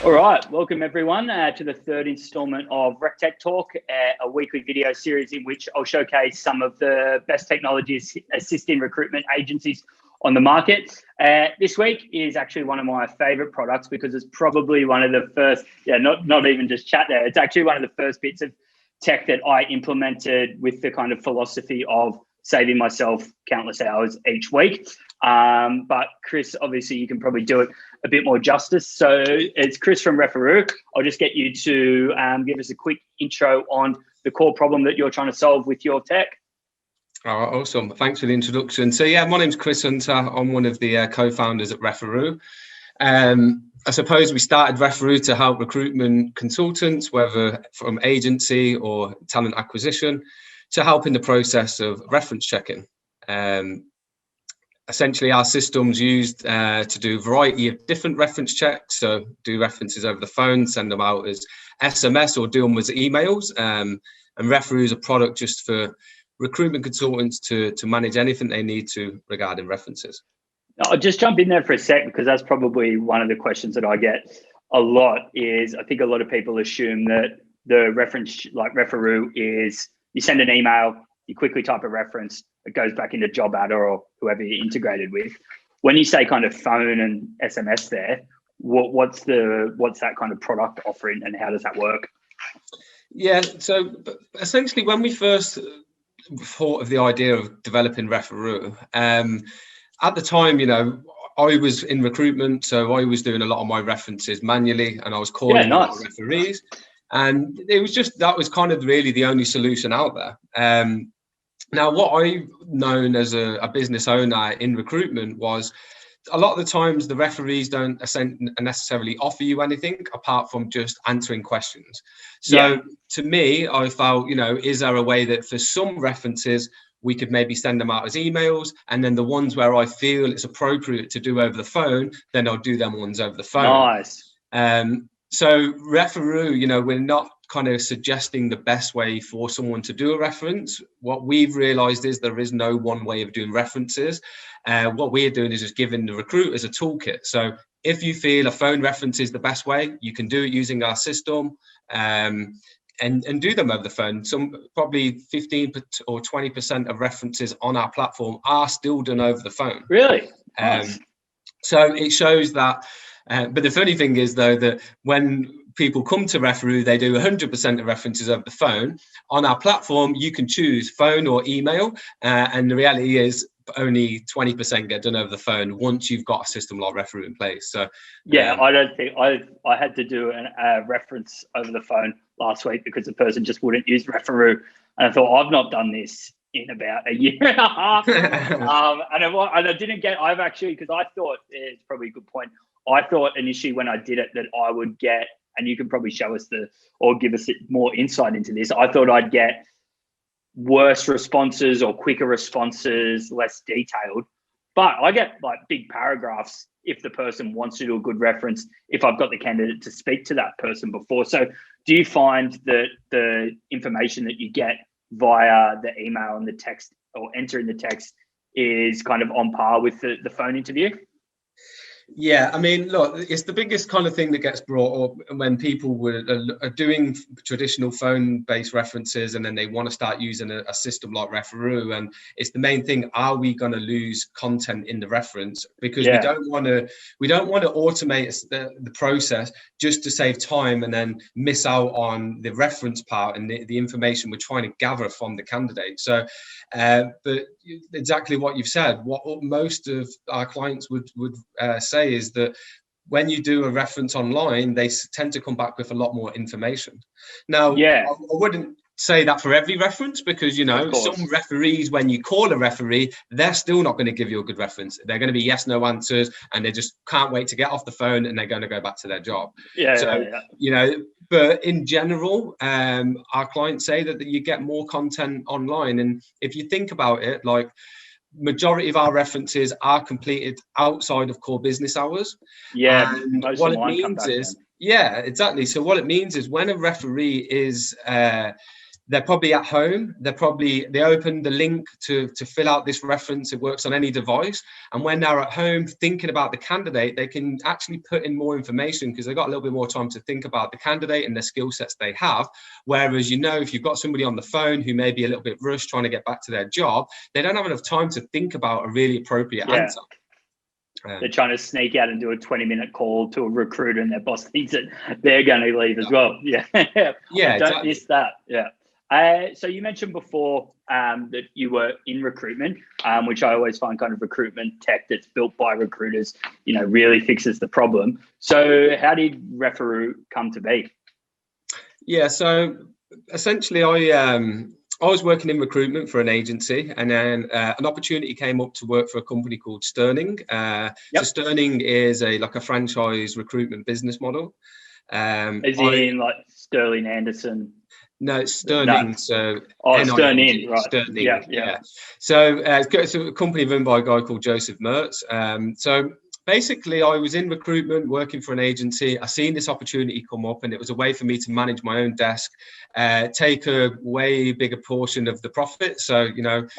All right, welcome everyone to the third installment of RecTech Talk, a weekly video series in which I'll showcase some of the best technologies assisting recruitment agencies on the market. This week is actually one of my favorite products because it's probably one of the first, not even just chat there, it's actually one of the first bits of tech that I implemented with the kind of philosophy of saving myself countless hours each week. But Chris, obviously you can probably do it a bit more justice. So it's Chris from Referoo. I'll just get you to give us a quick intro on the core problem that you're trying to solve with your tech. Oh, awesome. Thanks for the introduction. So yeah, my name's Chris Hunter. I'm one of the co-founders at Referoo. I suppose we started Referoo to help recruitment consultants, whether from agency or talent acquisition, to help in the process of reference checking. Essentially, our system's used to do a variety of different reference checks. So do references over the phone, send them out as SMS or do them as emails. And Referoo is a product just for recruitment consultants to manage anything they need to regarding references. I'll just jump in there for a sec because that's probably one of the questions that I get a lot is I think a lot of people assume that the reference like Referoo is you send an email, you quickly type a reference, it goes back into job ad or whoever you're integrated with. When you say kind of phone and SMS there, what's that kind of product offering and how does that work? Yeah, so essentially when we first thought of the idea of developing Referoo, at the time, I was in recruitment, so I was doing a lot of my references manually and I was calling a lot of referees. And it was just, that was kind of really the only solution out there. Now, what I've known as a business owner in recruitment was a lot of the times the referees don't necessarily offer you anything apart from just answering questions. So to me, I felt, is there a way that for some references, we could maybe send them out as emails, and then the ones where I feel it's appropriate to do over the phone, then I'll do them ones over the phone. Nice. So Referoo, we're not kind of suggesting the best way for someone to do a reference. What we've realized is there is no one way of doing references. What we're doing is just giving the recruiters a toolkit. So if you feel a phone reference is the best way, you can do it using our system and do them over the phone. Some probably 15 or 20% of references on our platform are still done over the phone. Really? Nice. So it shows that. But the funny thing is, though, that when people come to Referoo, they do 100% of references over the phone. On our platform, you can choose phone or email. And the reality is only 20% get done over the phone once you've got a system like Referoo in place. So I don't think I had to do a reference over the phone last week because the person just wouldn't use Referoo. And I thought, I've not done this in about a year and a half. And I didn't get, I've actually, because I thought, it's probably a good point. I thought initially when I did it that I would get, and you can probably show us or give us more insight into this. I thought I'd get worse responses or quicker responses, less detailed, but I get like big paragraphs if the person wants to do a good reference, if I've got the candidate to speak to that person before. So do you find that the information that you get via the email and the text or entering the text is kind of on par with the phone interview? Yeah, I mean, look, it's the biggest kind of thing that gets brought up when people are doing traditional phone-based references and then they want to start using a system like Referoo. And it's the main thing: are we going to lose content in the reference? Because we don't want to automate the process just to save time and then miss out on the reference part and the information we're trying to gather from the candidate. So, but exactly what you've said. What most of our clients would say is that when you do a reference online, they tend to come back with a lot more information. Now, I wouldn't say that for every reference because, some referees, when you call a referee, they're still not going to give you a good reference. They're going to be yes, no answers, and they just can't wait to get off the phone and they're going to go back to their job. But in general, our clients say that you get more content online. And if you think about it, like, majority of our references are completed outside of core business hours. What it means is, exactly. So what it means is when a referee is they're probably at home. They open the link to fill out this reference. It works on any device. And when they're at home thinking about the candidate, they can actually put in more information because they've got a little bit more time to think about the candidate and the skill sets they have. Whereas, if you've got somebody on the phone who may be a little bit rushed trying to get back to their job, they don't have enough time to think about a really appropriate answer. They're trying to sneak out and do a 20-minute call to a recruiter, and their boss thinks that they're going to leave as well. Yeah, yeah, don't miss that. Yeah. So you mentioned before that you were in recruitment, which I always find kind of recruitment tech that's built by recruiters, really fixes the problem. So how did Referoo come to be? Yeah, so essentially I was working in recruitment for an agency, and then an opportunity came up to work for a company called Sterling. So Sterling is like a franchise recruitment business model. In like Sterling Anderson? No, it's Sterling. No. So Sterling, right? Sterling. Yeah. So it's a company run by a guy called Joseph Mertz. So basically, I was in recruitment, working for an agency. I seen this opportunity come up, and it was a way for me to manage my own desk, take a way bigger portion of the profit. So,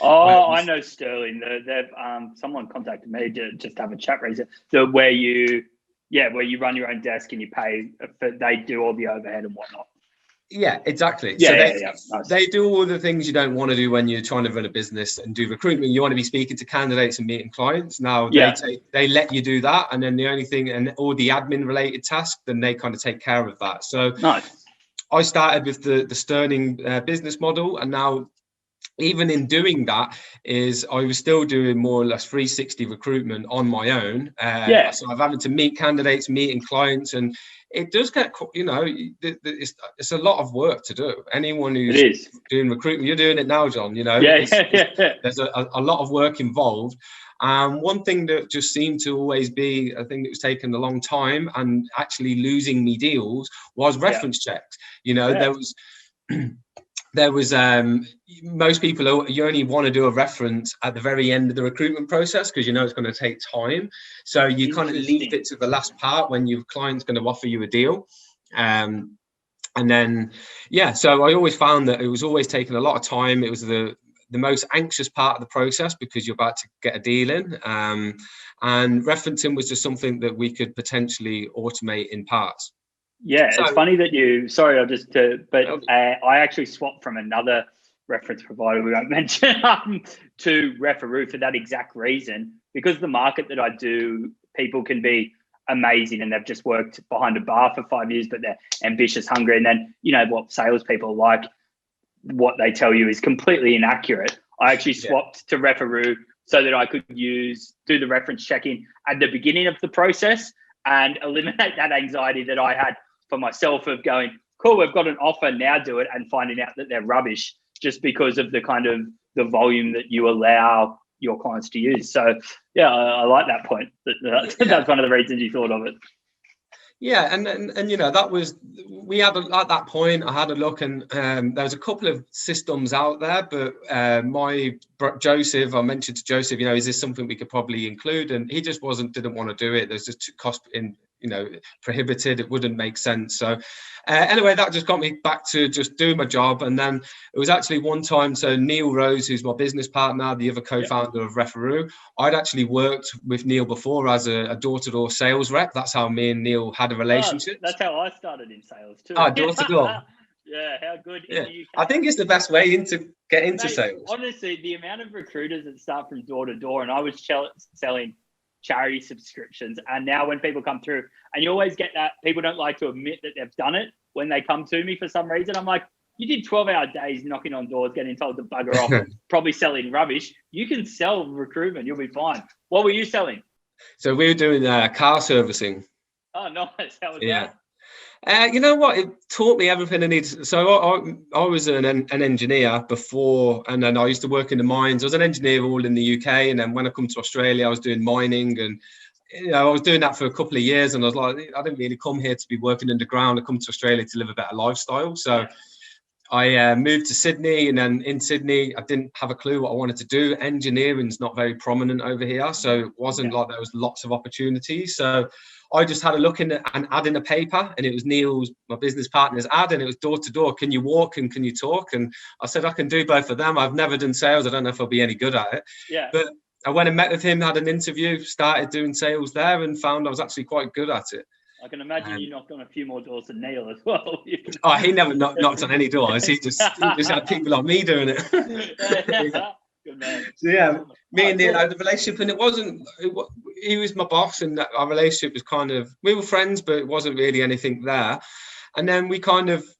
I know Sterling. They've someone contacted me to just have a chat reason. So where you run your own desk and you pay, they do all the overhead and whatnot. Yeah, exactly. Yeah, So Nice. They do all the things you don't want to do when you're trying to run a business and do recruitment. You want to be speaking to candidates and meeting clients. Now they let you do that, and then the only thing and all the admin related tasks, then they kind of take care of that. So nice. I started with the Sterling business model, and now even in doing that I was still doing more or less 360 recruitment on my own. So I'm having to meet candidates, meeting clients, and it does get, it's a lot of work to do. Anyone who's doing recruitment, you're doing it now, John, there's a lot of work involved. One thing that just seemed to always be a thing that was taking a long time and actually losing me deals was reference checks. There was most people, you only want to do a reference at the very end of the recruitment process because it's going to take time. So you kind of leave it to the last part when your client's going to offer you a deal. And then, so I always found that it was always taking a lot of time. It was the most anxious part of the process because you're about to get a deal in. And referencing was just something that we could potentially automate in parts. Yeah, it's funny that I actually swapped from another reference provider we won't mention to Referoo for that exact reason, because the market that I do, people can be amazing and they've just worked behind a bar for 5 years, but they're ambitious, hungry, and then what salespeople are like, what they tell you is completely inaccurate. I actually swapped to Referoo so that I could do the reference checking at the beginning of the process and eliminate that anxiety that I had for myself of going, cool, we've got an offer, now do it, and finding out that they're rubbish just because of the kind of the volume that you allow your clients to use. So I like that point. That's one of the reasons you thought of it. Yeah, and that was, we had at that point I had a look, and there was a couple of systems out there, but Joseph, I mentioned to Joseph, is this something we could probably include? And he just didn't want to do it. There's just cost in prohibited. It wouldn't make sense. So anyway, that just got me back to just doing my job. And then it was actually one time, so Neil Rose, who's my business partner, the other co-founder of Referoo, I'd actually worked with Neil before as a door-to-door sales rep. That's how me and Neil had a relationship. That's how I started in sales too. Door-to-door. Yeah, how good in the UK. I think it's the best way to get into sales. Honestly, the amount of recruiters that start from door to door, and I was selling charity subscriptions, and now when people come through, and you always get that people don't like to admit that they've done it when they come to me for some reason. I'm like, you did 12-hour days knocking on doors, getting told to bugger off, probably selling rubbish. You can sell recruitment, you'll be fine. What were you selling? So we were doing car servicing. Oh, nice. How was that? You know what? It taught me everything I needed. So I was an engineer before, and then I used to work in the mines. I was an engineer all in the UK, and then when I come to Australia, I was doing mining, and I was doing that for a couple of years. And I was like, I didn't really come here to be working underground. I come to Australia to live a better lifestyle. So I moved to Sydney, and then in Sydney, I didn't have a clue what I wanted to do. Engineering's not very prominent over here, so it wasn't like there was lots of opportunities. So I just had a look in an ad in a paper, and it was Neil's, my business partner's ad, and it was door to door. Can you walk and can you talk? And I said, I can do both of them. I've never done sales. I don't know if I'll be any good at it. Yeah. But I went and met with him, had an interview, started doing sales there, and found I was actually quite good at it. I can imagine you knocked on a few more doors than Neil as well. Oh, he never knocked on any doors. He just had people like me doing it. Good man. So yeah, me and Neil had a relationship, and he was my boss, and our relationship was kind of, we were friends, but it wasn't really anything there. And then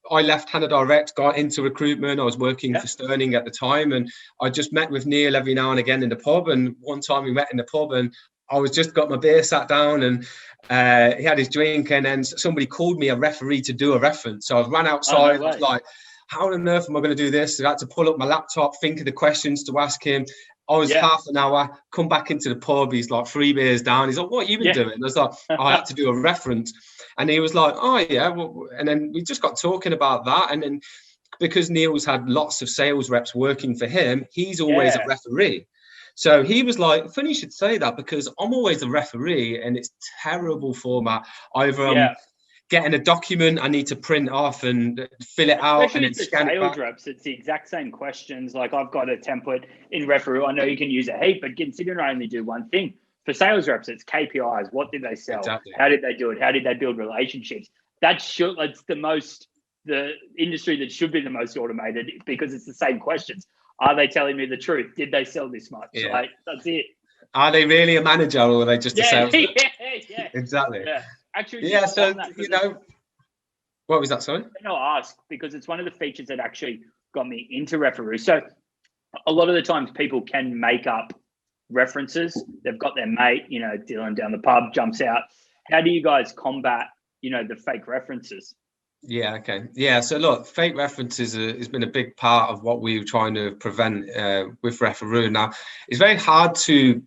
I left Hannah Direct, got into recruitment. I was working for Sterling at the time, and I just met with Neil every now and again in the pub. And one time we met in the pub, and I was just got my beer, sat down, and he had his drink, and then somebody called me a referee to do a reference. So I ran outside. I was like, how on earth am I going to do this? So I had to pull up my laptop, think of the questions to ask him. I was half an hour, come back into the pub. He's like 3 beers down. He's like, what have you been doing? I was like, I had to do a reference. And he was like, oh, yeah. Well, and then we just got talking about that. And then because Neil's had lots of sales reps working for him, he's always a referee. So he was like, funny you should say that, because I'm always a referee, and it's terrible format. Either getting a document I need to print off and fill it out, and then scan it back. Reps, it's the exact same questions. Like, I've got a template in Referoo. I know you can use a heap, but considering I only do one thing. For sales reps, it's KPIs. What did they sell? Exactly. How did they do it? How did they build relationships? It's the industry that should be the most automated, because it's the same questions. Are they telling me the truth? Did they sell this much? Yeah. Like, that's it. Are they really a manager, or are they just a sales rep? Yeah. Exactly. Yeah. Actually, so, what was that, sorry? I'll ask, because it's one of the features that actually got me into Referoo. So a lot of the times people can make up references. They've got their mate, Dylan down the pub, jumps out. How do you guys combat, the fake references? Yeah, okay. Yeah, so look, fake references has been a big part of what we were trying to prevent with Referoo. Now, it's very hard to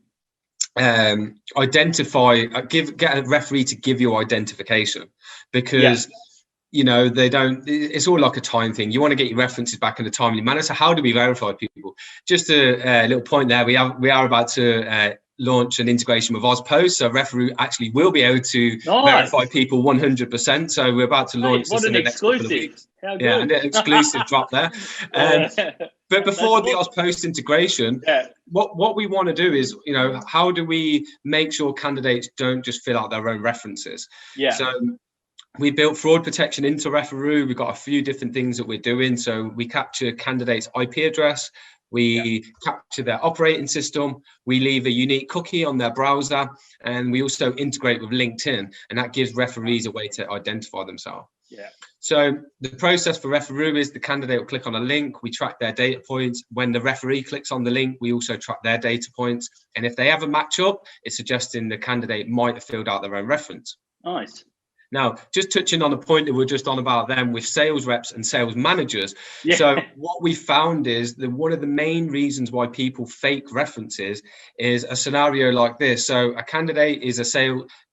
identify, get a referee to give you identification, because they don't, it's all like a time thing. You want to get your references back in a timely manner. So how do we verify people? Just a little point there. We are about to launch an integration with OzPost, so Referoo actually will be able to verify people 100%. So we're about to launch this in the next couple of weeks. Yeah, and an exclusive drop there. But before the OzPost integration, what we want to do is, how do we make sure candidates don't just fill out their own references? Yeah. So we built fraud protection into Referoo. We've got a few different things that we're doing. So we capture candidates' IP address. We capture their operating system. We leave a unique cookie on their browser, and we also integrate with LinkedIn, and that gives referees a way to identify themselves. Yeah. So the process for Referoo is the candidate will click on a link. We track their data points. When the referee clicks on the link, we also track their data points. And if they ever match up, it's suggesting the candidate might have filled out their own reference. Nice. Now, just touching on the point that we're just on about them with sales reps and sales managers. Yeah. So what we found is that one of the main reasons why people fake references is a scenario like this. So a candidate is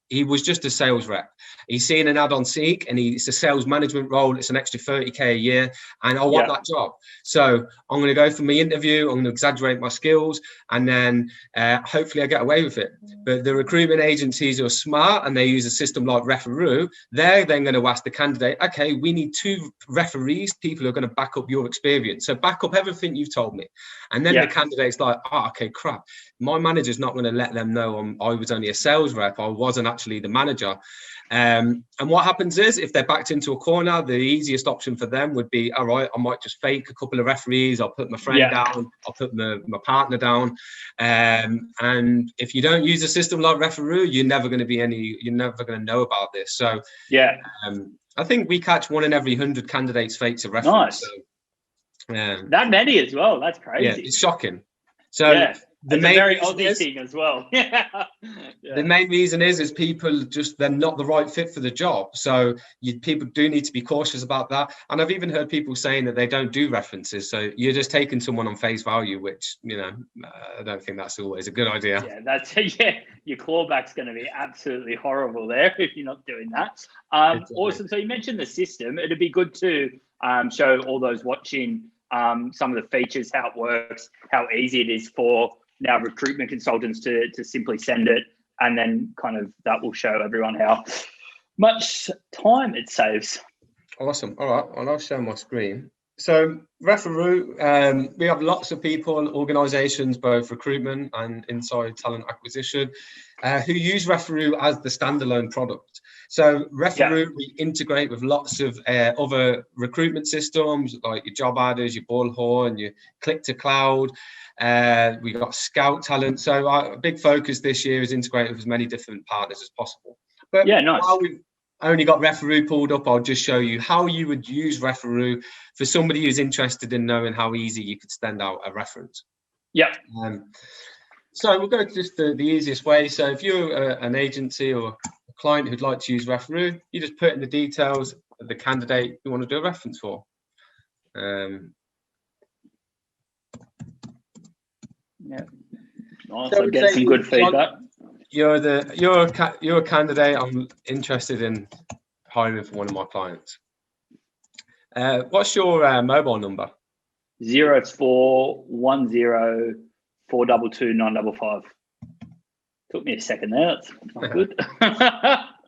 he was just a sales rep. He's seen an ad on Seek, and it's a sales management role. It's an extra 30K a year, and I want that job. So I'm going to go for my interview. I'm going to exaggerate my skills, and then hopefully I get away with it. But the recruitment agencies are smart, and they use a system like Referoo. They're then going to ask the candidate, okay, we need 2 referees, people who are going to back up your experience. So back up everything you've told me. And then the candidate's like, okay, crap. My manager's not going to let them know I was only a sales rep. I wasn't actually the manager. And what happens is, if they're backed into a corner, the easiest option for them would be, all right, I might just fake a couple of referees. I'll put my friend down. I'll put my partner down. And if you don't use a system like Referoo, you're never going to know about this. So I think we catch 1 in every 100 candidates fakes a reference. Nice. So, that many as well. That's crazy. Yeah, it's shocking. So the main very Aussie thing as well. The main reason is people they're not the right fit for the job. So people do need to be cautious about that. And I've even heard people saying that they don't do references. So you're just taking someone on face value, which, I don't think that's always a good idea. Yeah, your clawback's going to be absolutely horrible there if you're not doing that. Awesome. So you mentioned the system. It'd be good to show all those watching some of the features, how it works, how easy it is for now recruitment consultants to simply send it, and then kind of that will show everyone how much time it saves. Awesome. All right, well, I'll share my screen. So Referoo, we have lots of people, organizations, both recruitment and inside talent acquisition, who use Referoo as the standalone product. So Referoo, we integrate with lots of other recruitment systems like your job adders, your Bullhorn, your Click to Cloud. We got Scout Talent. So our big focus this year is integrating with as many different partners as possible. But yeah, nice. While we've only got Referoo pulled up, I'll just show you how you would use Referoo for somebody who's interested in knowing how easy you could send out a reference. Yeah. So we'll go to just the easiest way. So if you're an agency or a client who'd like to use Referoo, you just put in the details of the candidate you want to do a reference for. Yeah. Nice. So I get some good feedback. You're a candidate I'm interested in hiring for one of my clients. What's your mobile number? 0410 422 955. Took me a second there. That's not good.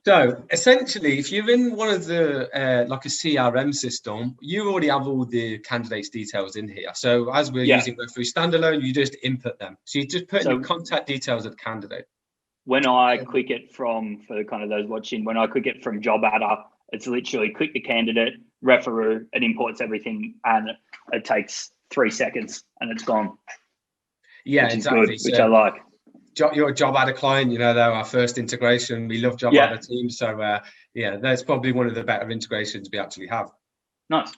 So essentially, if you're in one of the like a CRM system, you already have all the candidates' details in here. So as we're using Referoo standalone, you just input them. So you just put in the contact details of the candidate. When I click it from, for kind of those watching, when I click it from job adder, it's literally click the candidate, Referoo, it imports everything, and it takes 3 seconds and it's gone. Yeah, which exactly. Is good, which I like. You're a job adder client, you know, they're our first integration. We love job adder teams. So that's probably one of the better integrations we actually have. Nice.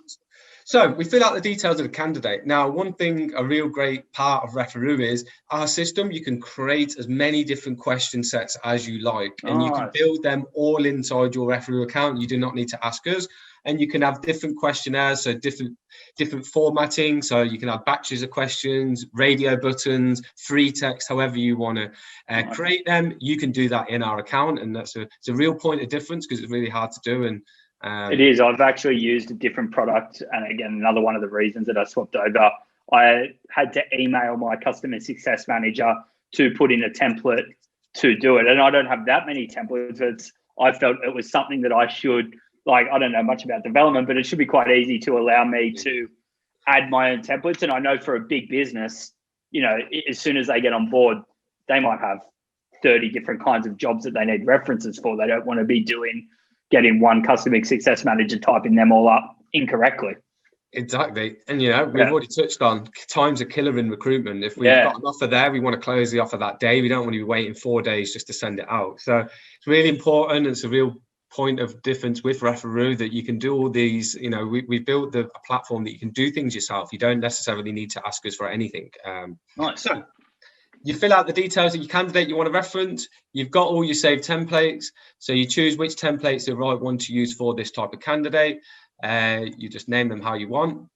So we fill out the details of the candidate. Now, one thing, a real great part of Referoo is our system. You can create as many different question sets as you like, and you can build them all inside your Referoo account. You do not need to ask us, and you can have different questionnaires, so different formatting. So you can have batches of questions, radio buttons, free text, however you want to create them. You can do that in our account, and it's a real point of difference because it's really hard to do. And it is. I've actually used a different product. And again, another one of the reasons that I swapped over, I had to email my customer success manager to put in a template to do it. And I don't have that many templates. I felt it was something that I should, I don't know much about development, but it should be quite easy to allow me to add my own templates. And I know for a big business, as soon as they get on board, they might have 30 different kinds of jobs that they need references for. They don't want to be getting one customer success manager typing them all up incorrectly. Exactly. And, we've already touched on time's a killer in recruitment. If we've got an offer there, we want to close the offer that day. We don't want to be waiting 4 days just to send it out. So it's really important. It's a real point of difference with Referoo that you can do all these, we built a platform that you can do things yourself. You don't necessarily need to ask us for anything. Nice. So you fill out the details of your candidate you want to reference. You've got all your saved templates. So you choose which template's the right one to use for this type of candidate. You just name them how you want.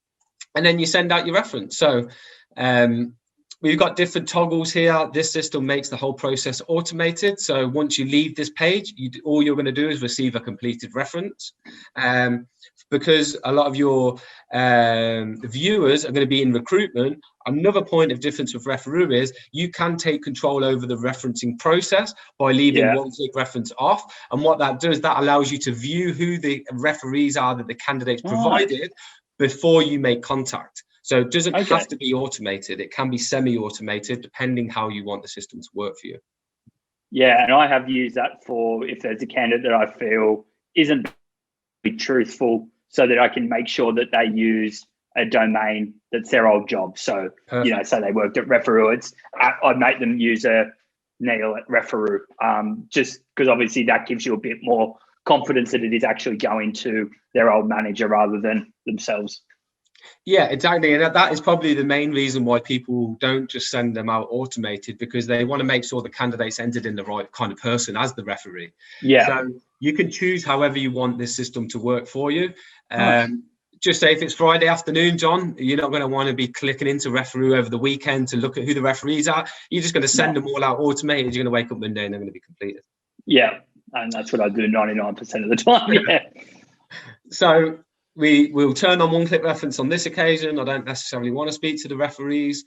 And then you send out your reference. So we've got different toggles here. This system makes the whole process automated. So once you leave this page, all you're going to do is receive a completed reference. Because a lot of your viewers are going to be in recruitment, another point of difference with Referoo is you can take control over the referencing process by leaving one click reference off. And what that does, that allows you to view who the referees are that the candidates provided before you make contact. So it doesn't have to be automated. It can be semi-automated depending how you want the system to work for you. Yeah, and I have used that for if there's a candidate that I feel isn't truthful, so that I can make sure that they use a domain that's their old job. So, say they worked at Referoo, I'd make them use a Neil at Referoo, just because obviously that gives you a bit more confidence that it is actually going to their old manager rather than themselves. Yeah, exactly. And that is probably the main reason why people don't just send them out automated, because they want to make sure the candidate's entered in the right kind of person as the referee. Yeah. So you can choose however you want this system to work for you. Just say if it's Friday afternoon, John, you're not going to want to be clicking into Referoo over the weekend to look at who the referees are. You're just going to send them all out automated. You're going to wake up Monday and they're going to be completed. Yeah, and that's what I do 99% of the time. Yeah. So we will turn on one-click reference on this occasion. I don't necessarily want to speak to the referees.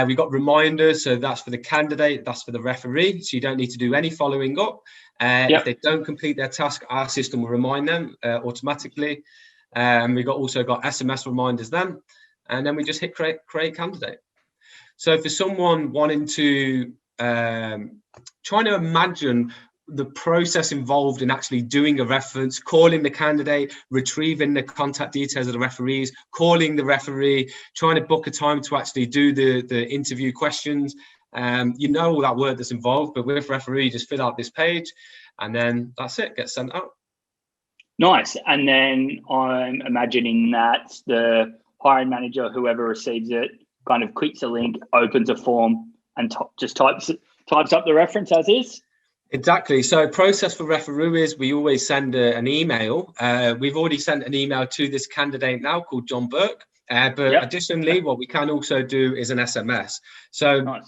We got reminders, so that's for the candidate, that's for the referee. So you don't need to do any following up. If they don't complete their task, our system will remind them automatically. We also got SMS reminders then, and then we just hit create candidate. So for someone wanting to trying to imagine the process involved in actually doing a reference, calling the candidate, retrieving the contact details of the referees, calling the referee, trying to book a time to actually do the interview questions. You know all that work that's involved, but with Referoo, you just fill out this page and then that's it, gets sent out. Nice. And then I'm imagining that the hiring manager, whoever receives it, kind of clicks a link, opens a form and just types up the reference as is. Exactly. So process for Referoo is we always send an email. We've already sent an email to this candidate now called John Burke. But additionally, what we can also do is an SMS. So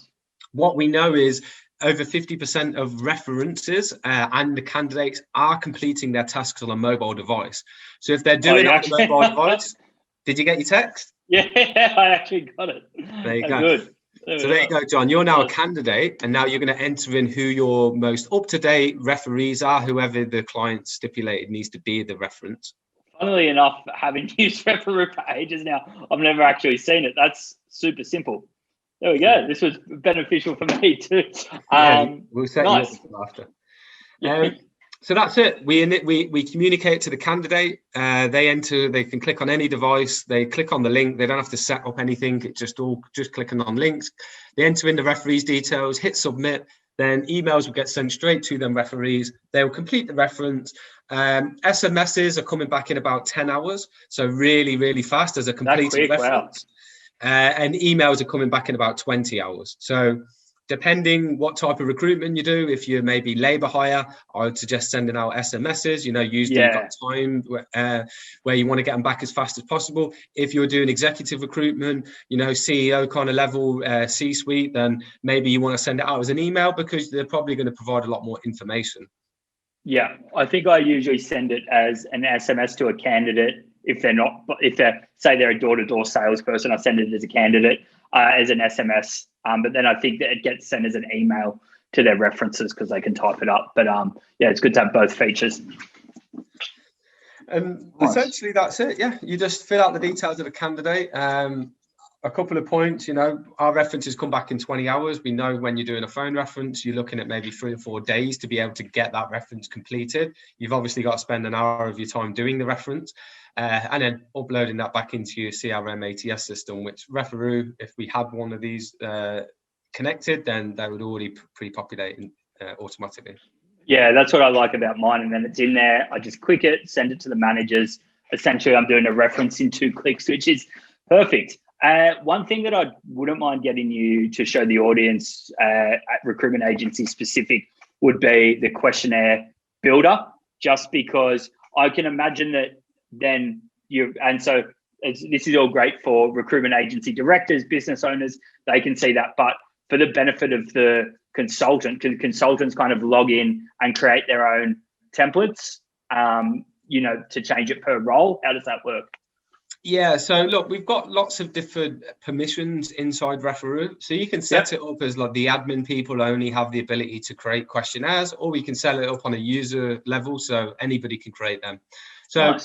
what we know is over 50% of references and the candidates are completing their tasks on a mobile device. So if they're doing it on a mobile device, did you get your text? Yeah, I actually got it. There you go. Good. There you go, John. You're now a candidate, and now you're going to enter in who your most up-to-date referees are, whoever the client stipulated needs to be the reference. Funnily enough, having used Referoo for ages now, I've never actually seen it. That's super simple. There we go. This was beneficial for me too. We'll set you up after. So that's it. We communicate to the candidate. They can click on any device. They click on the link. They don't have to set up anything. It's just clicking on links. They enter in the referee's details, hit submit. Then emails will get sent straight to them referees. They will complete the reference. SMSs are coming back in about 10 hours. So really, really fast as a completed reference. Wow. And emails are coming back in about 20 hours. So depending what type of recruitment you do, if you're maybe labour hire, I would suggest sending out SMSs. Usually you've got time where you want to get them back as fast as possible. If you're doing executive recruitment, CEO kind of level, C-suite, then maybe you want to send it out as an email because they're probably going to provide a lot more information. Yeah, I think I usually send it as an SMS to a candidate. If they're a door-to-door salesperson, I send it as a candidate, as an SMS. But then I think that it gets sent as an email to their references because they can type it up. But it's good to have both features. And essentially that's it. Yeah, you just fill out the details of the candidate. A couple of points, our references come back in 20 hours. We know when you're doing a phone reference, you're looking at maybe 3 or 4 days to be able to get that reference completed. You've obviously got to spend an hour of your time doing the reference and then uploading that back into your CRM ATS system, which Referoo, if we had one of these connected, then they would already pre-populate automatically. Yeah, that's what I like about mine. And then it's in there. I just click it, send it to the managers. Essentially, I'm doing a reference in 2 clicks, which is perfect. One thing that I wouldn't mind getting you to show the audience at recruitment agency specific would be the questionnaire builder, just because I can imagine that then this is all great for recruitment agency directors, business owners, they can see that. But for the benefit of the consultant, can consultants kind of log in and create their own templates, to change it per role? How does that work? Yeah, so look, we've got lots of different permissions inside Referoo. So you can set it up as like the admin people only have the ability to create questionnaires, or we can set it up on a user level so anybody can create them. So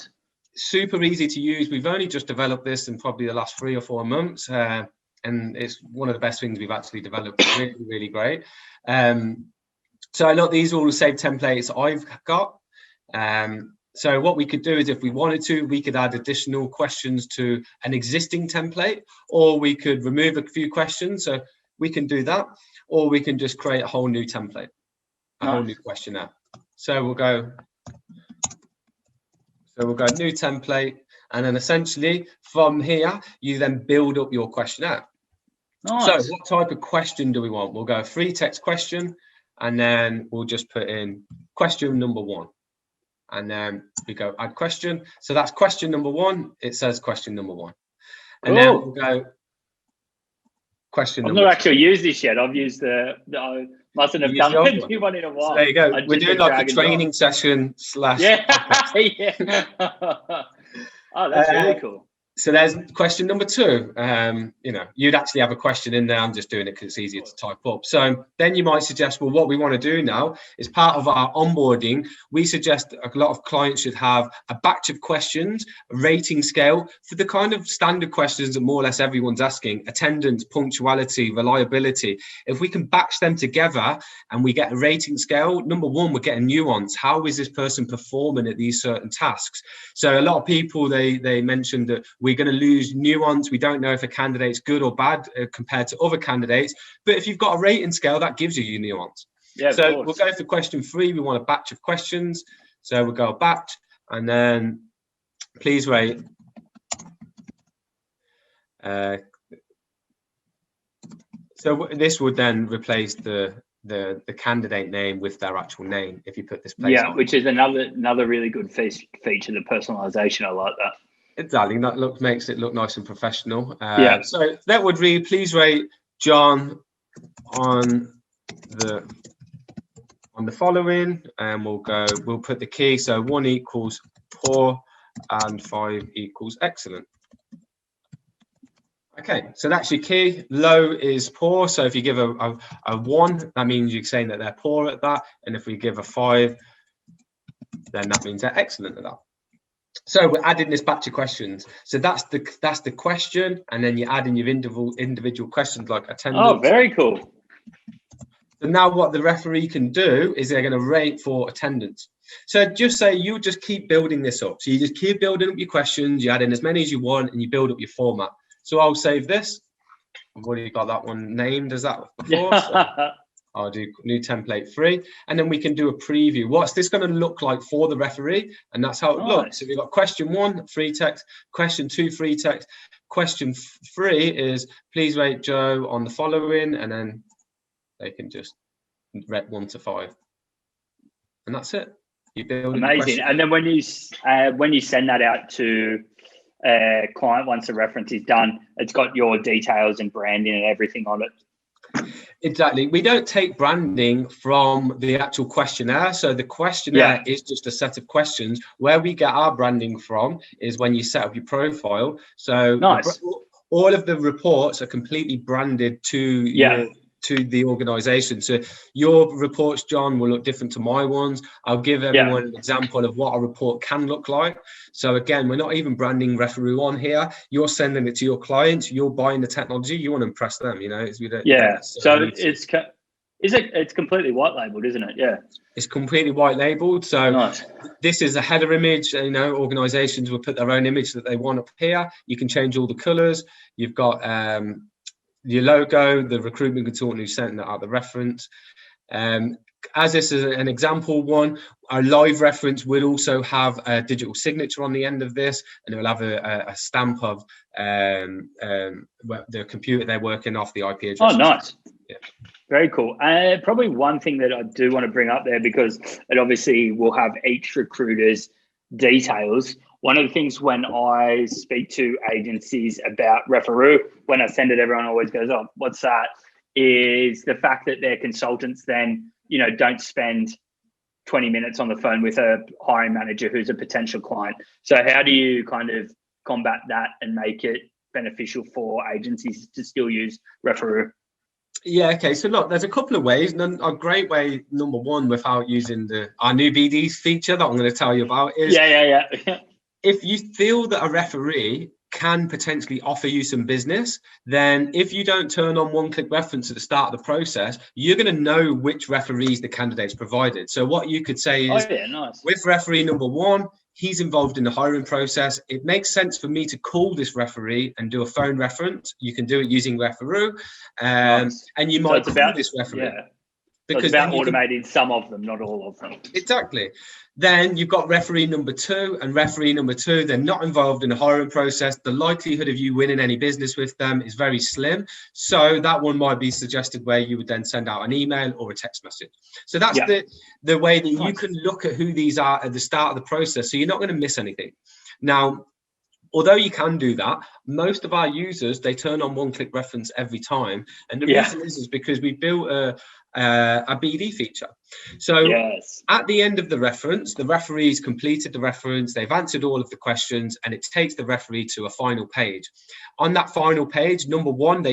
super easy to use. We've only just developed this in probably the last 3 or 4 months. And it's one of the best things we've actually developed. Really, really great. So look, these are all the same templates I've got. So what we could do is if we wanted to, we could add additional questions to an existing template, or we could remove a few questions. So we can do that, or we can just create a whole new template, a whole new questionnaire. So we'll go new template. And then essentially from here, you then build up your questionnaire. Nice. So what type of question do we want? We'll go a free text question, and then we'll just put in question number 1. And then we go add question. So that's question number 1. It says question number 1. And then we'll go question number 2. I've not actually used this yet. I've used I mustn't have done a new one in a while. So there you go. We're doing like a training session / Yeah. Oh, that's really cool. So there's question number 2. You'd actually have a question in there. I'm just doing it because it's easier to type up. So then you might suggest, well, what we want to do now is part of our onboarding. We suggest a lot of clients should have a batch of questions, a rating scale for the kind of standard questions that more or less everyone's asking: attendance, punctuality, reliability. If we can batch them together and we get a rating scale, number 1, we're getting nuance. How is this person performing at these certain tasks? So a lot of people, they mentioned that we're going to lose nuance. We don't know if a candidate's good or bad compared to other candidates. But if you've got a rating scale, that gives you nuance. Yeah, so we'll go for question 3. We want a batch of questions. So we'll go batch, and then please rate. So this would then replace the candidate name with their actual name if you put this place on. Which is another really good feature, the personalization. I like that. Exactly, that makes it look nice and professional. So that would read, please rate John on the following, and we'll put the key. So 1 equals poor and 5 equals excellent. Okay, so that's your key. Low is poor. So if you give a 1, that means you're saying that they're poor at that. And if we give a 5, then that means they're excellent at that. So we're adding this batch of questions. So that's the question, and then you add in your individual questions like attendance. Oh, very cool. So now what the referee can do is they're going to rate for attendance. So just say you just keep building this up. So you just keep building up your questions, you add in as many as you want, and you build up your format. So I'll save this. I've already got that one named as that before. So I'll do new template 3, and then we can do a preview. What's this going to look like for the referee? And that's how it looks. So we've got question 1, free text, question 2, free text, question 3 is please rate Joe on the following, and then they can just rate 1 to 5, and that's it. You build amazing. And then when you send that out to a client, once the reference is done, it's got your details and branding and everything on it. Exactly. We don't take branding from the actual questionnaire. So the questionnaire is just a set of questions. Where we get our branding from is when you set up your profile. So nice. All of the reports are completely branded to the organization. So your reports, John, will look different to my ones. I'll give everyone an example of what a report can look like. So again, we're not even branding Referoo on here. You're sending it to your clients. You're buying the technology. You want to impress them, So it's completely white labeled, isn't it? Yeah. It's completely white labeled. So nice. This is a header image. Organizations will put their own image that they want up here. You can change all the colors. You've got your logo, the recruitment consultant who sent that out, the reference. As this is an example one, our live reference will also have a digital signature on the end of this, and it will have a stamp of the computer they're working off, the IP address. Oh, nice. Yeah. Very cool. Probably one thing that I do want to bring up there, because it obviously will have each recruiter's details. One of the things when I speak to agencies about Referoo, when I send it, everyone always goes, oh, what's that? Is the fact that their consultants then, don't spend 20 minutes on the phone with a hiring manager who's a potential client. So how do you kind of combat that and make it beneficial for agencies to still use Referoo? Yeah, okay. So look, there's a couple of ways. And a great way, number one, without using our new BDs feature that I'm going to tell you about is if you feel that a referee can potentially offer you some business, then if you don't turn on one-click reference at the start of the process, you're going to know which referees the candidate's provided. So what you could say is, with referee number 1, he's involved in the hiring process. It makes sense for me to call this referee and do a phone reference. You can do it using Referoo, and you might call this referee. Yeah. Because it's about automating some of them, not all of them. Exactly. Then you've got referee number 2, and referee number 2, they're not involved in the hiring process. The likelihood of you winning any business with them is very slim. So that one might be suggested where you would then send out an email or a text message. So that's the way that you can look at who these are at the start of the process. So you're not going to miss anything. Now, although you can do that, most of our users, they turn on one-click reference every time. And the reason is because we built a BD feature. So Yes. at the end of the reference, the referee's completed the reference, they've answered all of the questions, and it takes the referee to a final page. On that final page, number one,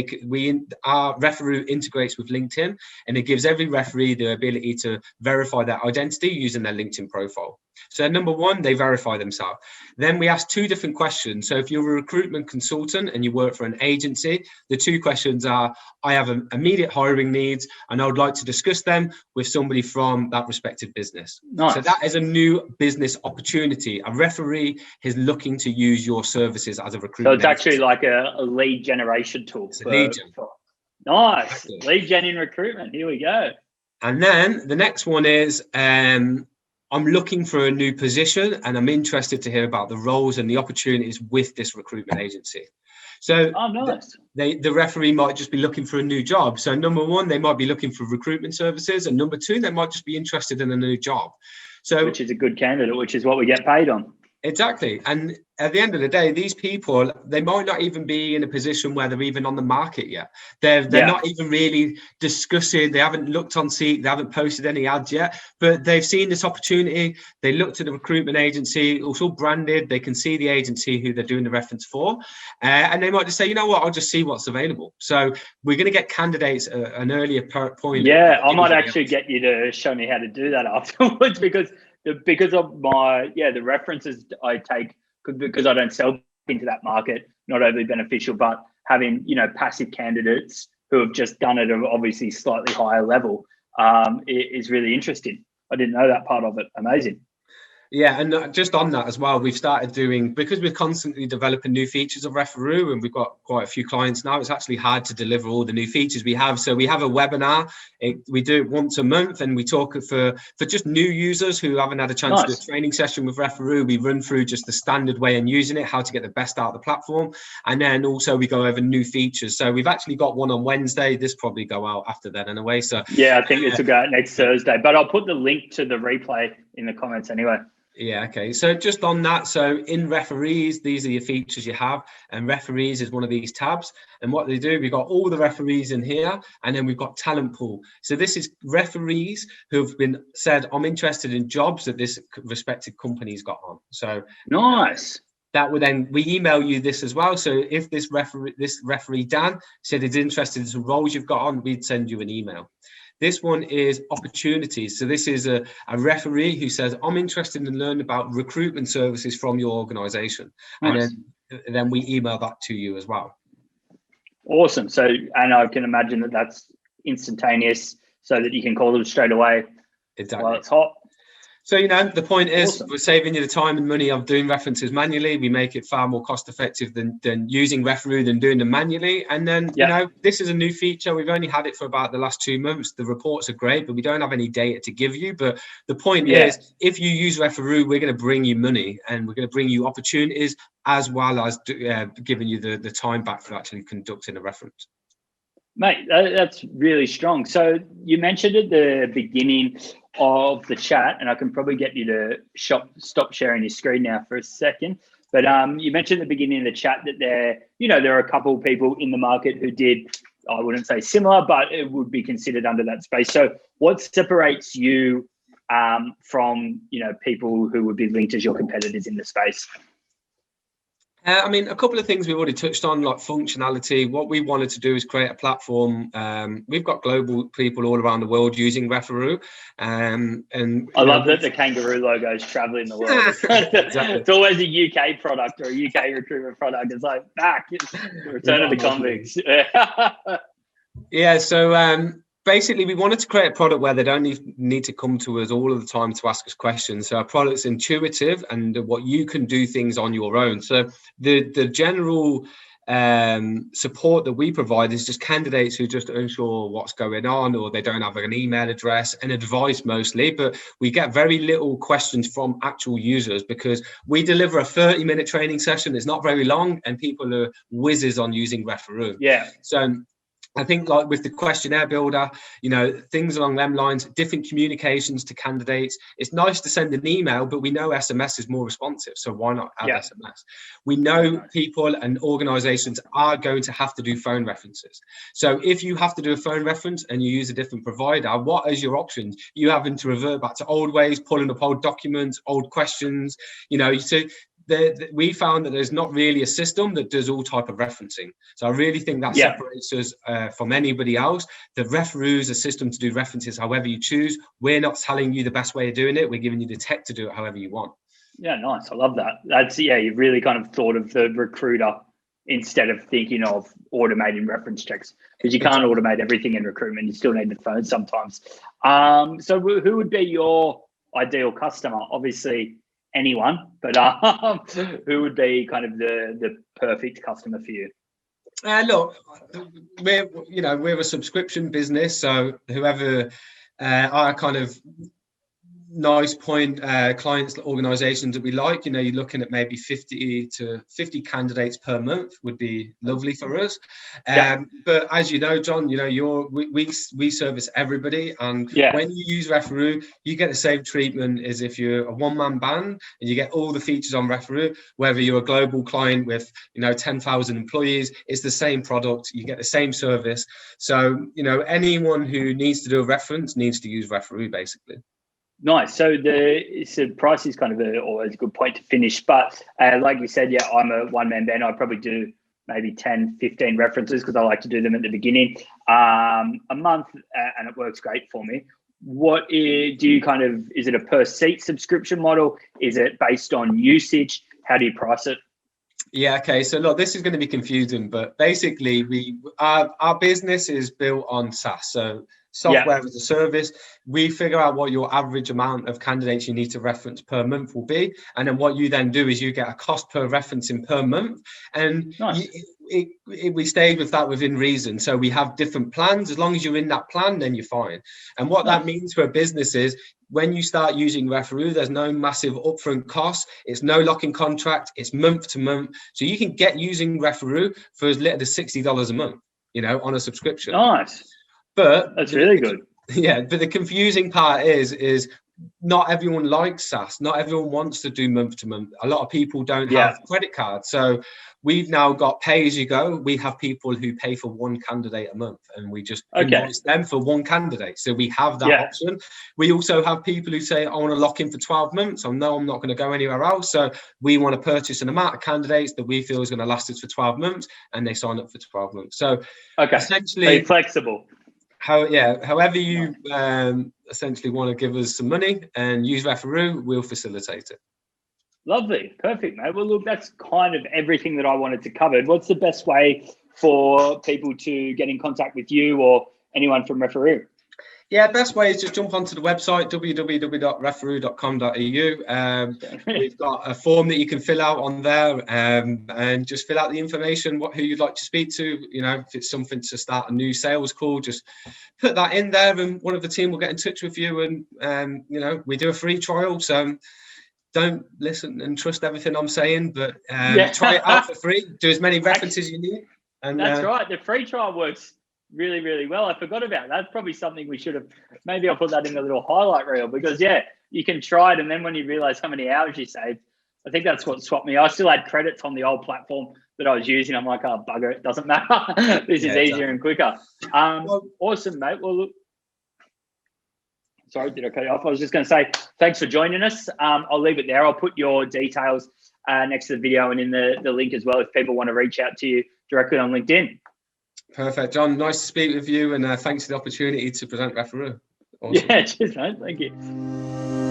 our Referoo integrates with LinkedIn, and it gives every referee the ability to verify their identity using their LinkedIn profile. So number one, they verify themselves. Then we ask two different questions. So if you're a recruitment consultant and you work for an agency, the two questions are, I have immediate hiring needs and I would like to discuss them with somebody from that respective business. Nice. So that is a new business opportunity. A referee is looking to use your services as a recruitment. So it's actually like a lead generation tool. It's a lead gen. Nice. Lead gen in recruitment. Here we go. And then the next one is, I'm looking for a new position and I'm interested to hear about the roles and the opportunities with this recruitment agency. So nice. The referee might just be looking for a new job. So number one, they might be looking for recruitment services, and number two, they might just be interested in a new job. So which is a good candidate, which is what we get paid on. Exactly. And at the end of the day, these people, they might not even be in a position where they're even on the market yet. They're not even really discussing. They haven't looked on Seek. They haven't posted any ads yet, but they've seen this opportunity. They looked at the recruitment agency. It's all branded. They can see the agency who they're doing the reference for. And they might just say, you know what, I'll just see what's available. So we're going to get candidates at an earlier point. Yeah, I might actually get you to show me how to do that afterwards because of the references I take, because I don't sell into that market, not overly beneficial, but having, passive candidates who have just done it at obviously slightly higher level is really interesting. I didn't know that part of it. Amazing. Yeah, and just on that as well, we've started doing, because we're constantly developing new features of Referoo, and we've got quite a few clients now, it's actually hard to deliver all the new features we have. So we have a webinar, we do it once a month, and we talk for just new users who haven't had a chance to do a training session with Referoo. We run through just the standard way in using it, how to get the best out of the platform. And then also we go over new features. So we've actually got one on Wednesday. This probably go out after that anyway. So yeah, I think this will go out next Thursday, but I'll put the link to the replay in the comments anyway. Yeah, okay. So just on that, so in referees, these are your features you have, and referees is one of these tabs. And what they do, we've got all the referees in here, and then we've got talent pool. So this is referees who've been said, I'm interested in jobs that this respective company's got on. So nice. That would then, we email you this as well. So if this referee Dan said he's interested in some roles you've got on, we'd send you an email. This one is opportunities. So this is a referee who says, I'm interested in learning about recruitment services from your organization. Nice. And then we email that to you as well. Awesome. So, and I can imagine that that's instantaneous so that you can call them straight away. Exactly. While it's hot. So, the point is, awesome. We're saving you the time and money of doing references manually. We make it far more cost effective than using Referoo, than doing them manually. And then, this is a new feature. We've only had it for about the last 2 months. The reports are great, but we don't have any data to give you. But the point is, if you use Referoo, we're going to bring you money and we're going to bring you opportunities as well as giving you the time back for actually conducting a reference. Mate, that's really strong. So you mentioned at the beginning of the chat, and I can probably get you to stop sharing your screen now for a second. But you mentioned at the beginning of the chat that there are a couple of people in the market who did, I wouldn't say similar, but it would be considered under that space. So what separates you from, people who would be linked as your competitors in the space? A couple of things we've already touched on, like functionality. What we wanted to do is create a platform. We've got global people all around the world using Referoo. And I love that the kangaroo logo is traveling the world. Exactly. It's always a UK product or a UK recruitment product. It's like it's the return of the convicts. Yeah, so basically, we wanted to create a product where they don't need to come to us all of the time to ask us questions. So our product's intuitive and what you can do things on your own. So the general support that we provide is just candidates who just unsure what's going on, or they don't have an email address, and advice mostly. But we get very little questions from actual users because we deliver a 30-minute training session. It's not very long, and people are whizzes on using Referoo. Yeah. So I think like with the questionnaire builder, things along them lines, different communications to candidates. It's nice to send an email, but we know SMS is more responsive. So why not add SMS? We know people and organizations are going to have to do phone references. So if you have to do a phone reference and you use a different provider, what is your options? You having to revert back to old ways, pulling up old documents, old questions, so we found that there's not really a system that does all type of referencing. So I really think that separates us from anybody else. The Referoo is a system to do references however you choose. We're not telling you the best way of doing it. We're giving you the tech to do it however you want. Yeah, nice. I love that. That's, you've really kind of thought of the recruiter instead of thinking of automating reference checks, because you can't automate everything in recruitment. You still need the phone sometimes. So who would be your ideal customer? Obviously, anyone, but who would be kind of the perfect customer for you? Look, we're a subscription business, so whoever our kind of nice point clients, organizations that we like, you're looking at maybe 50 to 50 candidates per month would be lovely for us. But as you know, John, we service everybody, and when you use Referoo, you get the same treatment as if you're a one-man band, and you get all the features on Referoo. Whether you're a global client with 10,000 employees, it's the same product, you get the same service. So anyone who needs to do a reference needs to use Referoo, basically. Nice. So the price is kind of always a good point to finish. But like you said, I'm a one-man band. I probably do maybe 10, 15 references because I like to do them at the beginning a month, and it works great for me. Is it a per seat subscription model? Is it based on usage? How do you price it? Yeah, okay. So look, this is going to be confusing, but basically our business is built on SaaS. So software as a service. We figure out what your average amount of candidates you need to reference per month will be. And then what you then do is you get a cost per referencing per month. And we stay with that within reason. So we have different plans. As long as you're in that plan, then you're fine. And what that means for a business is when you start using Referoo, there's no massive upfront cost. It's no lock-in contract. It's month to month. So you can get using Referoo for as little as $60 a month, on a subscription. Nice. But that's really good. Yeah, but the confusing part is not everyone likes SaaS. Not everyone wants to do month to month. A lot of people don't have credit cards. So we've now got pay as you go. We have people who pay for one candidate a month, and we just invoice them for one candidate. So we have that option. We also have people who say, I want to lock in for 12 months. I know I'm not going to go anywhere else. So we want to purchase an amount of candidates that we feel is going to last us for 12 months, and they sign up for 12 months. So essentially, be flexible. However you essentially want to give us some money and use Referoo, we'll facilitate it. Lovely. Perfect, mate. Well, look, that's kind of everything that I wanted to cover. What's the best way for people to get in contact with you or anyone from Referoo? Yeah, best way is just jump onto the website, www.referoo.com.au. We've got a form that you can fill out on there, and just fill out the information, who you'd like to speak to. If it's something to start a new sales call, just put that in there and one of the team will get in touch with you. And, we do a free trial. So don't listen and trust everything I'm saying, but try it out for free. Do as many references you need. And that's right. The free trial works really, really well. I forgot about that. That's probably something we should have, maybe I'll put that in a little highlight reel, because you can try it, and then when you realize how many hours you saved, I think that's what swapped me. I still had credits on the old platform that I was using. I'm like, oh, bugger, it doesn't matter. This is easier and quicker. Awesome, mate. Well, look, sorry, did I cut you off? I was just going to say, thanks for joining us. I'll leave it there. I'll put your details next to the video and in the link as well if people want to reach out to you directly on LinkedIn. Perfect, John. Nice to speak with you, and thanks for the opportunity to present Referoo. Awesome. Yeah, cheers, mate. Thank you.